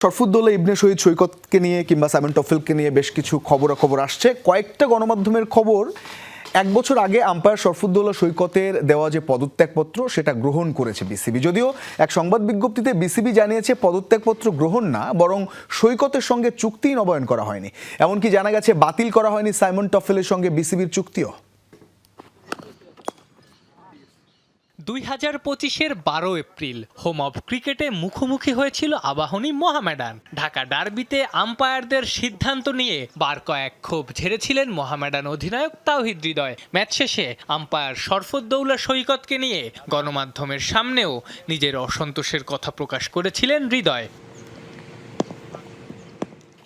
শরফুদ্দৌলা ইবনে শহীদ সৈকতকে নিয়ে কিংবা সাইমন টফেলকে নিয়ে বেশ কিছু খবরাখবর আসছে। কয়েকটা গণমাধ্যমের খবর, 1 বছর আগে আম্পায়ার শরফুদ্দৌলা সৈকতের দেওয়া যে পদত্যাগপত্র সেটা গ্রহণ করেছে বিসিবি। যদিও এক সংবাদ বিজ্ঞপ্তিতে বিসিবি জানিয়েছে পদত্যাগপত্র গ্রহণ না, বরং সৈকতের সঙ্গে চুক্তি নবায়ন করা হয়নি। এমনকি জানা গেছে বাতিল করা হয়নি সাইমন টফেলের সঙ্গে বিসিবির চুক্তিও। 2025-এর 12 এপ্রিল হোম অব ক্রিকেটে মুখোমুখি হয়েছিল আবাহনী মোহামেডান। ঢাকা ডার্বিতে আম্পায়ারদের সিদ্ধান্ত নিয়ে বার কয়েক ক্ষোভ ঝেড়েছিলেন মোহামেডান অধিনায়ক তাওহিদ হৃদয়। ম্যাচ শেষে আম্পায়ার শরফুদ্দৌলা সৈকতকে নিয়ে গণমাধ্যমের সামনেও নিজের অসন্তোষের কথা প্রকাশ করেছিলেন হৃদয়।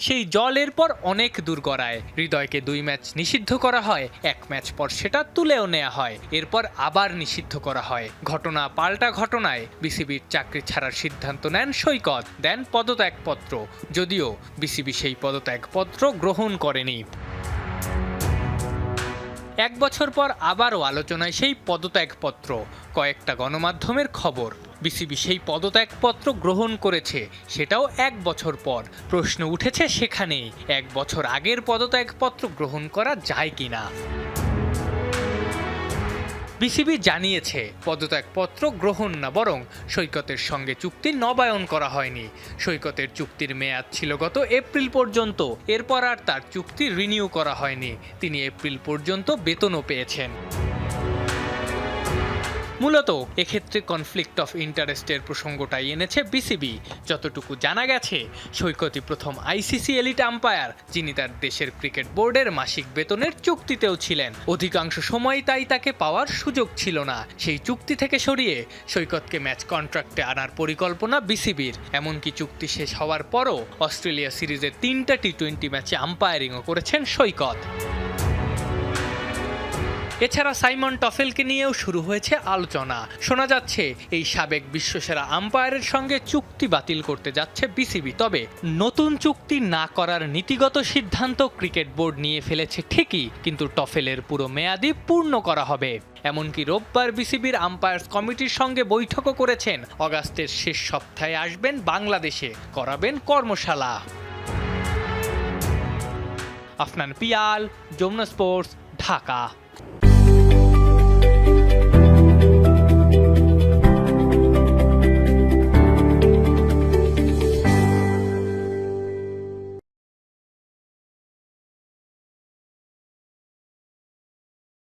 সেই জলের পর অনেক দূর গড়ায়। হৃদয়কে 2 ম্যাচ নিষিদ্ধ করা হয়, 1 ম্যাচ পর সেটা তুলেও নেওয়া হয়, এরপর আবার নিষিদ্ধ করা হয়। ঘটনা পাল্টা ঘটনায় বিসিবির চাকরি ছাড়ার সিদ্ধান্ত নেন সৈকত, দেন পদত্যাগপত্র। যদিও বিসিবি সেই পদত্যাগপত্র গ্রহণ করেনি। 1 বছর পর আবারও আলোচনায় সেই পদত্যাগপত্র। কয়েকটা গণমাধ্যমের খবর, বিসিবি সেই পদত্যাগপত্র গ্রহণ করেছে, সেটাও 1 বছর পর। প্রশ্ন উঠেছে সেখানেই, 1 বছর আগের পদত্যাগপত্র গ্রহণ করা যায় কিনা। বিসিবি জানিয়েছে পদত্যাগপত্র গ্রহণ না, বরং সৈকতের সঙ্গে চুক্তি নবায়ন করা হয়নি। সৈকতের চুক্তির মেয়াদ ছিল গত এপ্রিল পর্যন্ত, এরপর আর তার চুক্তি রিনিউ করা হয়নি। তিনি এপ্রিল পর্যন্ত বেতনও পেয়েছেন। মূলত এক্ষেত্রে কনফ্লিক্ট অফ ইন্টারেস্টের প্রসঙ্গটাই এনেছে বিসিবি। যতটুকু জানা গেছে, সৈকতই প্রথম আইসিসি এলিট আম্পায়ার যিনি তার দেশের ক্রিকেট বোর্ডের মাসিক বেতনের চুক্তিতেও ছিলেন। অধিকাংশ সময় তাই তাকে পাওয়ার সুযোগ ছিল না। সেই চুক্তি থেকে সরিয়ে সৈকতকে ম্যাচ কন্ট্রাক্টে আনার পরিকল্পনা বিসিবির। এমনকি চুক্তি শেষ হওয়ার পরও অস্ট্রেলিয়া সিরিজের 3টা টি20 ম্যাচে আম্পায়ারিংও করেছেন সৈকত। এছাড়া সাইমন টফেলকে নিয়েও শুরু হয়েছে আলোচনা। শোনা যাচ্ছে এই সাবেক বিশ্বসেরা আম্পায়ারের সঙ্গে চুক্তি বাতিল করতে যাচ্ছে বিসিবি। তবে নতুন চুক্তি না করার নীতিগত সিদ্ধান্ত ক্রিকেট বোর্ড নিয়ে ফেলেছে ঠিকই, কিন্তু টফেলের পুরো মেয়াদি পূর্ণ করা হবে। এমনকি রোববার বিসিবির আম্পায়ার্স কমিটির সঙ্গে বৈঠকও করেছেন। অগাস্টের শেষ সপ্তাহে আসবেন বাংলাদেশে, করাবেন কর্মশালা। আফনান পিয়াল, যমুনা স্পোর্টস, ঢাকা।